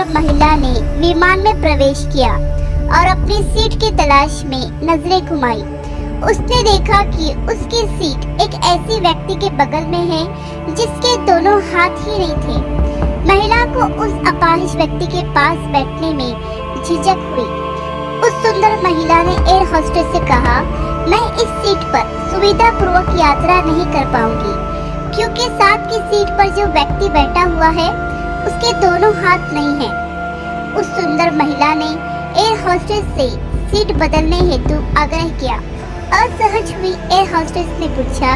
सुंदर महिला ने विमान में प्रवेश किया और अपनी सीट की तलाश में नजरें घुमाई। उसने देखा कि उसकी सीट एक ऐसी व्यक्ति के बगल में है जिसके दोनों हाथ ही नहीं थे। महिला को उस अपाहिज व्यक्ति के पास बैठने में झिझक हुई। उस सुंदर महिला ने एयर होस्टेस से कहा, मैं इस सीट पर सुविधा पूर्वक यात्रा नहीं कर पाऊंगी क्योंकि साथ की सीट पर जो व्यक्ति बैठा हुआ है उसके दोनों हाथ नहीं हैं। उस सुंदर महिला ने एयर होस्टेस से सीट बदलने हेतु आग्रह किया। असहज हुई एयर होस्टेस ने पूछा,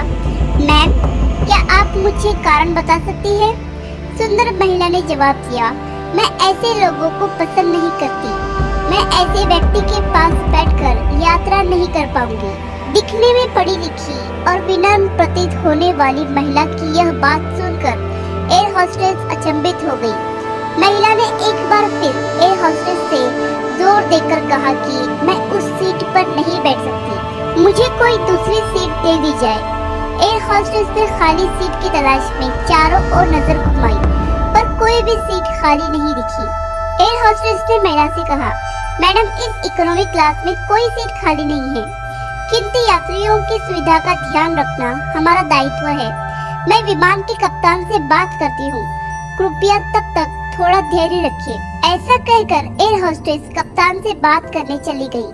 मैम, क्या आप मुझे कारण बता सकती हैं? सुंदर महिला ने जवाब दिया, मैं ऐसे लोगों को पसंद नहीं करती। मैं ऐसे व्यक्ति के पास बैठकर यात्रा नहीं कर पाऊंगी। दिखने में पढ़ी लिखी और विनम्र प्रतीत होने वाली महिला की यह बात सुनकर एयर होस्टेस अचंभित हो गई। महिला ने एक बार फिर एयर होस्टेस से जोर देकर कहा कि मैं उस सीट पर नहीं बैठ सकती, मुझे कोई दूसरी सीट दे दी जाए। एयर होस्टेस ने खाली सीट की तलाश में चारों ओर नजर घुमाई पर कोई भी सीट खाली नहीं दिखी। एयर होस्टेस ने महिला से कहा, मैडम, इस इकोनॉमी क्लास में कोई सीट खाली नहीं है, किंतु यात्रियों की सुविधा का ध्यान रखना हमारा दायित्व है। मैं विमान के कप्तान से बात करती हूँ, कृपया तब तक थोड़ा धैर्य रखिए। ऐसा कहकर एयर होस्टेस कप्तान से बात करने चली गई।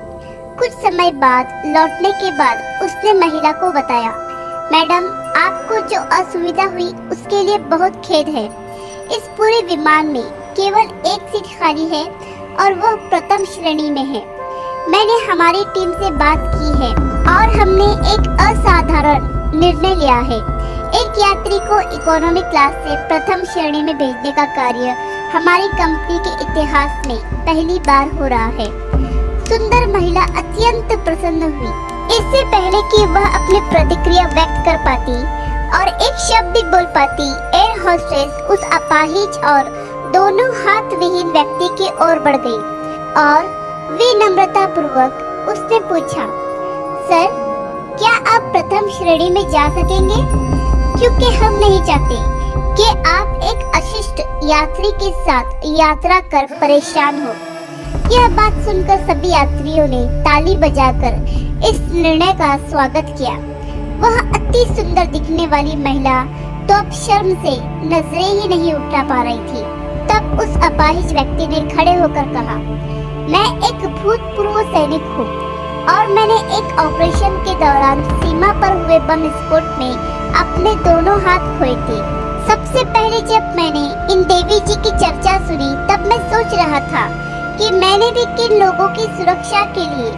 कुछ समय बाद लौटने के बाद उसने महिला को बताया, मैडम, आपको जो असुविधा हुई उसके लिए बहुत खेद है। इस पूरे विमान में केवल एक सीट खाली है और वह प्रथम श्रेणी में है। मैंने हमारी टीम से बात की है और हमने एक असाधारण निर्णय लिया है। एक यात्री को इकोनॉमी क्लास से प्रथम श्रेणी में भेजने का कार्य हमारी कंपनी के इतिहास में पहली बार हो रहा है। सुंदर महिला अत्यंत प्रसन्न हुई। इससे पहले कि वह अपनी प्रतिक्रिया व्यक्त कर पाती और एक शब्द भी बोल पाती, एयर होस्टेस उस अपाहिज और दोनों हाथ विहीन व्यक्ति की ओर बढ़ गई और विनम्रता पूर्वक उसने पूछा, सर, क्या आप प्रथम श्रेणी में जा सकेंगे? क्योंकि हम नहीं चाहते कि आप एक अशिष्ट यात्री के साथ यात्रा कर परेशान हो। यह बात सुनकर सभी यात्रियों ने ताली बजाकर इस निर्णय का स्वागत किया। वह अति सुंदर दिखने वाली महिला तो अब शर्म से नजरें ही नहीं उठा पा रही थी। तब उस अपाहिज व्यक्ति ने खड़े होकर कहा, मैं एक भूतपूर्व सैनिक हूँ और मैंने एक ऑपरेशन के दौरान सीमा पर हुए बम विस्फोट में अपने दोनों हाथ खोए थे। सबसे पहले जब मैंने इन देवी जी की चर्चा सुनी तब मैं सोच रहा था कि मैंने भी किन लोगों की सुरक्षा के लिए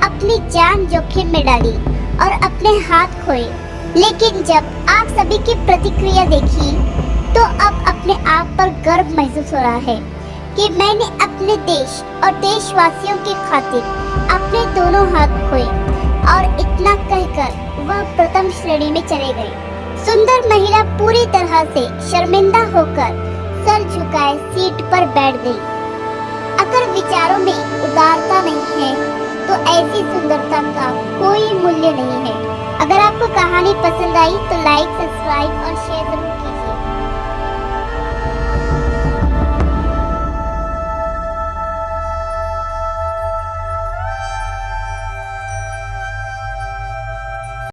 अपनी जान जोखिम में डाली और अपने हाथ खोए। लेकिन जब आप सभी की प्रतिक्रिया देखी तो अब अपने आप पर गर्व महसूस हो रहा है कि मैंने अपने देश और देशवासियों की खातिर अपने दोनों हाथ खोए। और इतना कहकर वह प्रथम श्रेणी में चले गए। सुंदर महिला पूरी तरह से शर्मिंदा होकर सर झुकाए सीट पर बैठ गई। अगर विचारों में उदारता नहीं है तो ऐसी सुंदरता का कोई मूल्य नहीं है। अगर आपको कहानी पसंद आई तो लाइक, सब्सक्राइब और शेयर जरूर कीजिए।